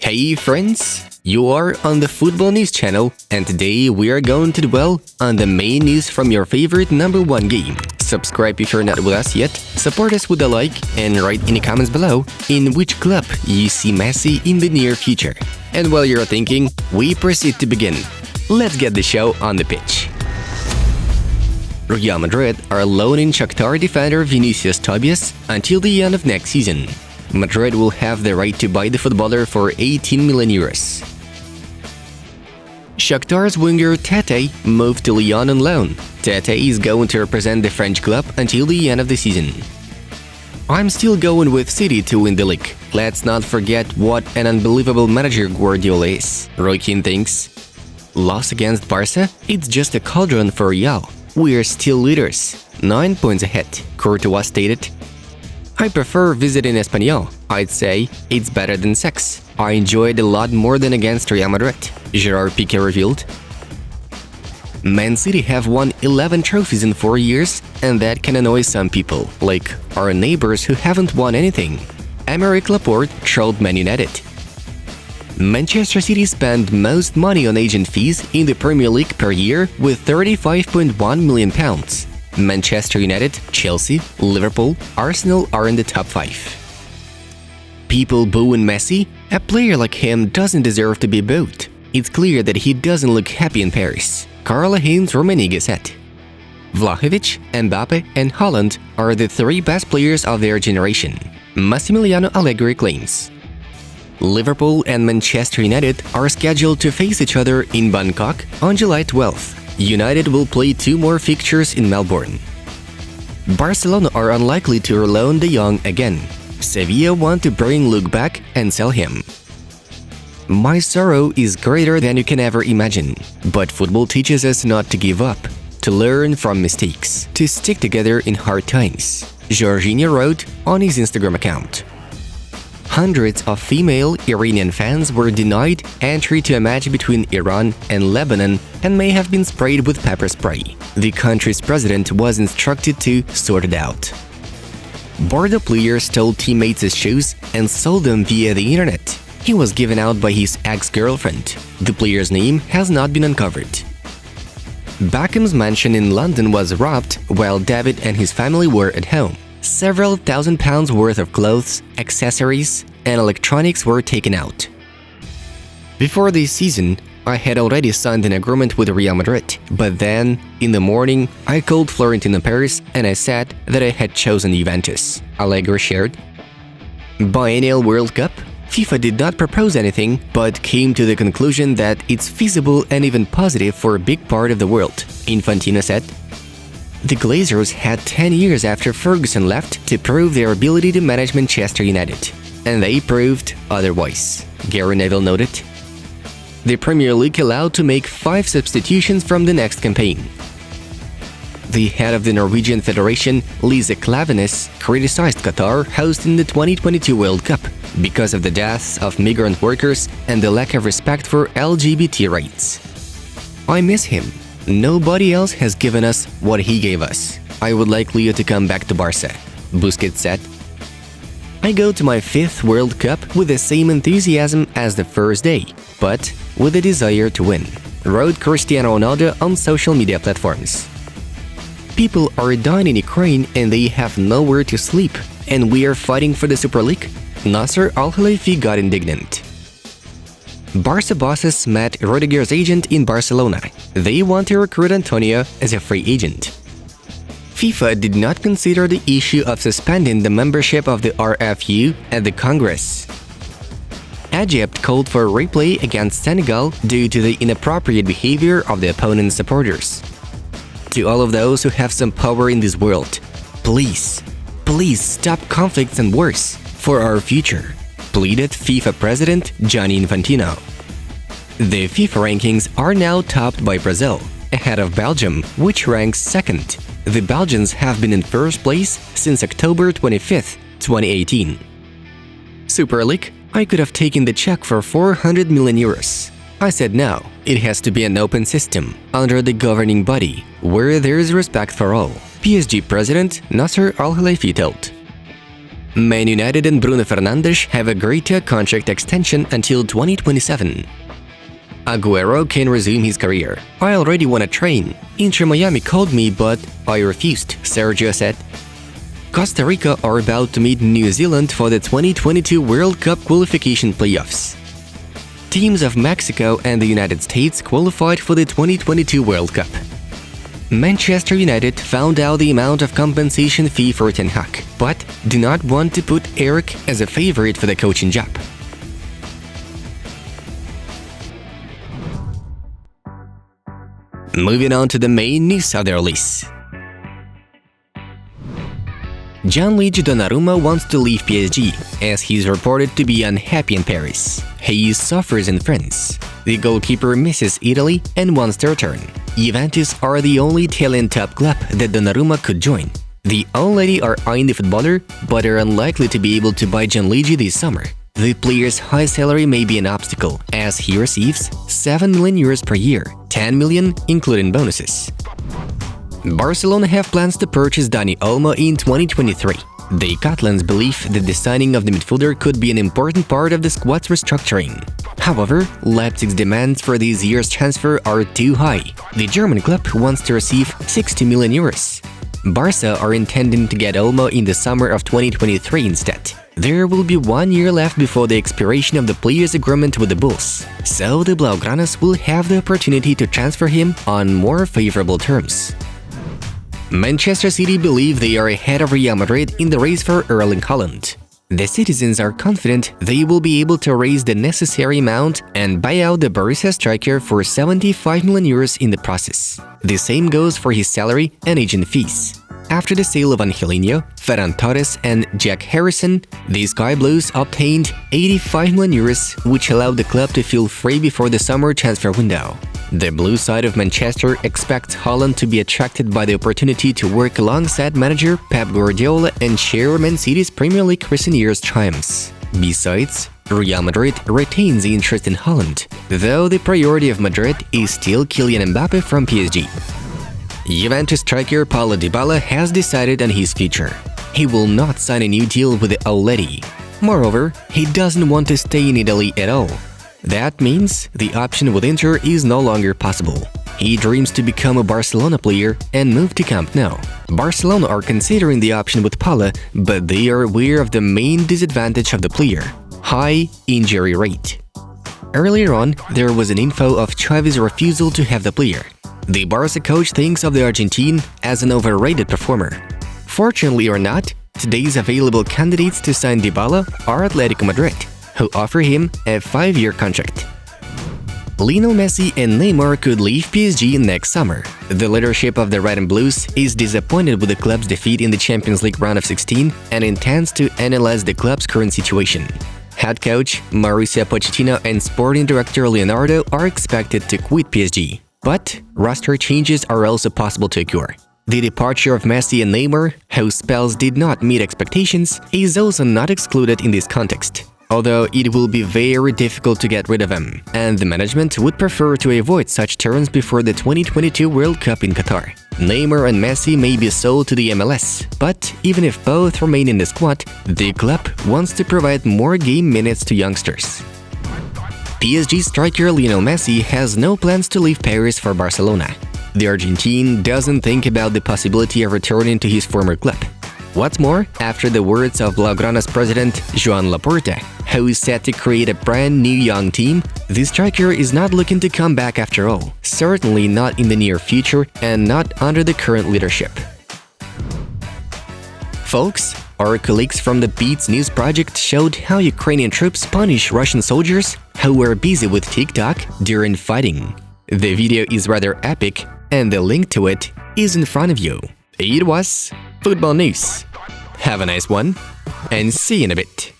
Hey friends, you are on the Football News channel, and today we are going to dwell on the main news from your favorite number one game. Subscribe if you're not with us yet, support us with a like, and write in the comments below in which club you see Messi in the near future. And while you're thinking, we proceed to begin. Let's get the show on the pitch. Real Madrid are loaning Qatar defender Vinicius Tobias until the end of next season. Madrid will have the right to buy the footballer for 18 million euros. Shakhtar's winger Tete moved to Lyon on loan. Tete is going to represent the French club until the end of the season. I'm still going with City to win the league. Let's not forget what an unbelievable manager Guardiola is, Roy Keane thinks. Loss against Barca? It's just a cauldron for Real. We're still leaders, 9 points ahead, Courtois stated. I prefer visiting Espanyol. I'd say it's better than sex. I enjoyed a lot more than against Real Madrid, Gerard Piqué revealed. Man City have won 11 trophies in 4 years, and that can annoy some people, like our neighbors who haven't won anything. Aymeric Laporte trolled Man United. Manchester City spend most money on agent fees in the Premier League per year with £35.1 million. Manchester United, Chelsea, Liverpool, Arsenal are in the top 5. People booing Messi? A player like him doesn't deserve to be booed. It's clear that he doesn't look happy in Paris, Karl-Heinz Rummenigge said. Vlahovic, Mbappe and Haaland are the 3 best players of their generation, Massimiliano Allegri claims. Liverpool and Manchester United are scheduled to face each other in Bangkok on July 12th. United will play 2 more fixtures in Melbourne. Barcelona are unlikely to loan De Jong again. Sevilla want to bring Luke back and sell him. My sorrow is greater than you can ever imagine, but football teaches us not to give up, to learn from mistakes, to stick together in hard times, Jorginho wrote on his Instagram account. Hundreds of female Iranian fans were denied entry to a match between Iran and Lebanon and may have been sprayed with pepper spray. The country's president was instructed to sort it out. Bordeaux player stole teammates' shoes and sold them via the internet. He was given out by his ex-girlfriend. The player's name has not been uncovered. Beckham's mansion in London was robbed while David and his family were at home. Several £1,000s worth of clothes, accessories, and electronics were taken out. Before this season, I had already signed an agreement with Real Madrid, but then, in the morning, I called Florentino Perez and I said that I had chosen Juventus, Allegri shared. Biennial World Cup? FIFA did not propose anything, but came to the conclusion that it's feasible and even positive for a big part of the world, Infantino said. The Glazers had 10 years after Ferguson left to prove their ability to manage Manchester United, and they proved otherwise, Gary Neville noted. The Premier League allowed to make 5 substitutions from the next campaign. The head of the Norwegian Federation, Lise Klaveness, criticized Qatar hosting the 2022 World Cup because of the deaths of migrant workers and the lack of respect for LGBT rights. I miss him. Nobody else has given us what he gave us. I would like Leo to come back to Barca, Busquets said. I go to my 5th World Cup with the same enthusiasm as the first day, but with a desire to win, wrote Cristiano Ronaldo on social media platforms. People are dying in Ukraine and they have nowhere to sleep, and we are fighting for the Super League? Nasser Al-Khelaifi got indignant. Barca bosses met Rudiger's agent in Barcelona. They want to recruit Antonio as a free agent. FIFA did not consider the issue of suspending the membership of the RFU at the Congress. Egypt called for a replay against Senegal due to the inappropriate behavior of the opponent's supporters. To all of those who have some power in this world, please stop conflicts and wars for our future, pleaded FIFA President Gianni Infantino. The FIFA rankings are now topped by Brazil, ahead of Belgium, which ranks 2nd. The Belgians have been in 1st place since October 25, 2018. Super League? I could have taken the check for 400 million euros. I said no, it has to be an open system, under the governing body, where there is respect for all, PSG President Nasser Al-Khelaifi told. Man United and Bruno Fernandes have agreed to a contract extension until 2027. Aguero can resume his career. I already want to train. Inter Miami called me, but I refused, Sergio said. Costa Rica are about to meet New Zealand for the 2022 World Cup qualification playoffs. Teams of Mexico and the United States qualified for the 2022 World Cup. Manchester United found out the amount of compensation fee for Ten Hag, but do not want to put Eric as a favorite for the coaching job. Moving on to the main news of the release. Gianluigi Donnarumma wants to leave PSG, as he is reported to be unhappy in Paris. He suffers in France. The goalkeeper misses Italy and wants to return. Juventus are the only Italian top club that Donnarumma could join. The already are eyeing the footballer, but are unlikely to be able to buy Gianluigi this summer. The player's high salary may be an obstacle, as he receives 7 million euros per year, 10 million including bonuses. Barcelona have plans to purchase Dani Olmo in 2023. The Catalans believe that the signing of the midfielder could be an important part of the squad's restructuring. However, Leipzig's demands for this year's transfer are too high. The German club wants to receive 60 million euros. Barca are intending to get Olmo in the summer of 2023 instead. There will be 1 year left before the expiration of the player's agreement with the Bulls, so the Blaugranas will have the opportunity to transfer him on more favorable terms. Manchester City believe they are ahead of Real Madrid in the race for Erling Haaland. The citizens are confident they will be able to raise the necessary amount and buy out the Borussia striker for 75 million euros in the process. The same goes for his salary and agent fees. After the sale of Angelino, Ferran Torres and Jack Harrison, the Sky Blues obtained 85 million euros, which allowed the club to feel free before the summer transfer window. The blue side of Manchester expects Haaland to be attracted by the opportunity to work alongside manager Pep Guardiola and share Man City's Premier League recent years' triumphs. Besides, Real Madrid retains the interest in Haaland, though the priority of Madrid is still Kylian Mbappe from PSG. Juventus striker Paulo Dybala has decided on his future. He will not sign a new deal with the Atleti. Moreover, he doesn't want to stay in Italy at all. That means the option with Inter is no longer possible. He dreams to become a Barcelona player and move to Camp Nou. Barcelona are considering the option with Paulo, but they are aware of the main disadvantage of the player: high injury rate. Earlier on, there was an info of Xavi's refusal to have the player. The Barca coach thinks of the Argentine as an overrated performer. Fortunately or not, today's available candidates to sign Dybala are Atletico Madrid, who offer him a 5-year contract. Lionel Messi and Neymar could leave PSG next summer. The leadership of the Red and Blues is disappointed with the club's defeat in the Champions League round of 16 and intends to analyze the club's current situation. Head coach Mauricio Pochettino and sporting director Leonardo are expected to quit PSG. But roster changes are also possible to occur. The departure of Messi and Neymar, whose spells did not meet expectations, is also not excluded in this context, although it will be very difficult to get rid of them, and the management would prefer to avoid such turns before the 2022 World Cup in Qatar. Neymar and Messi may be sold to the MLS, but even if both remain in the squad, the club wants to provide more game minutes to youngsters. PSG striker Lionel Messi has no plans to leave Paris for Barcelona. The Argentine doesn't think about the possibility of returning to his former club. What's more, after the words of Blaugrana's president Joan Laporta, who is set to create a brand new young team, the striker is not looking to come back after all, certainly not in the near future and not under the current leadership. Folks, our colleagues from the Beats News project showed how Ukrainian troops punish Russian soldiers who were busy with TikTok during fighting. The video is rather epic, and the link to it is in front of you. It was Football News. Have a nice one, and see you in a bit.